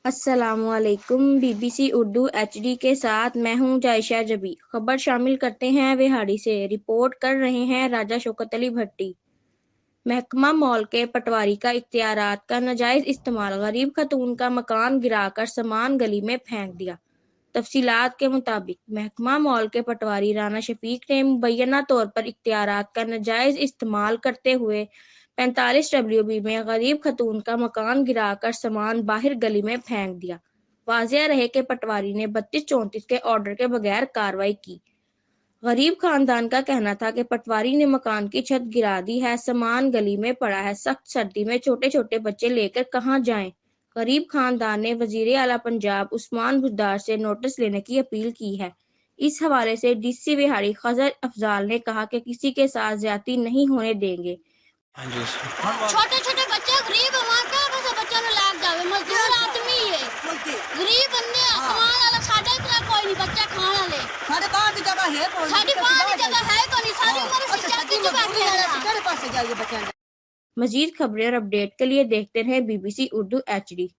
السلام علیکم۔ BBC Urdu HD کے ساتھ میں ہوں جائشہ جبی۔ خبر شامل کرتے ہیں وہاڑی سے۔ رپورٹ کر رہے ہیں راجہ شوکت علی بھٹی۔ محکمہ مال کے پٹواری کا اختیارات کا ناجائز استعمال، غریب خاتون کا مکان گرا کر سامان گلی میں پھینک دیا۔ تفصیلات کے مطابق محکمہ مال کے پٹواری رانا شفیق نے مبینہ طور پر اختیارات کا ناجائز استعمال کرتے ہوئے 45WB میں غریب خاتون کا مکان گرا کر سامان باہر گلی میں پھینک دیا۔ واضح رہے کہ پٹواری نے 3234 کے آرڈر کے بغیر کارروائی کی۔ غریب خاندان کا کہنا تھا کہ پٹواری نے مکان کی چھت گرا دی ہے، سامان گلی میں پڑا ہے، سخت سردی میں چھوٹے چھوٹے بچے لے کر کہاں جائیں۔ غریب خاندان نے وزیر اعلیٰ پنجاب عثمان بزدار سے نوٹس لینے کی اپیل کی ہے۔ اس حوالے سے DC وہاڑی خضر افضال نے کہا کہ کسی کے ساتھ زیادتی نہیں ہونے دیں گے۔ چھوٹے چھوٹے بچے غریب ہمارے کیا پتا بچوں نے لاگ جاوے، مزدور آدمی ہے، غریب بندے کمان والا، ساڈے اتنا کوئی نہیں بچے کھان والے، ساڈے باہر دی جگہ ہے کوئی، ساڈی باہر دی جگہ ہے کوئی نہیں، ساری عمر اسی چاکی چ بیٹھے ہیں، کہڑے پاسے جائیے بچے۔ مزید خبریں اور اپڈیٹ کے لیے دیکھتے رہیں BBC اردو HD۔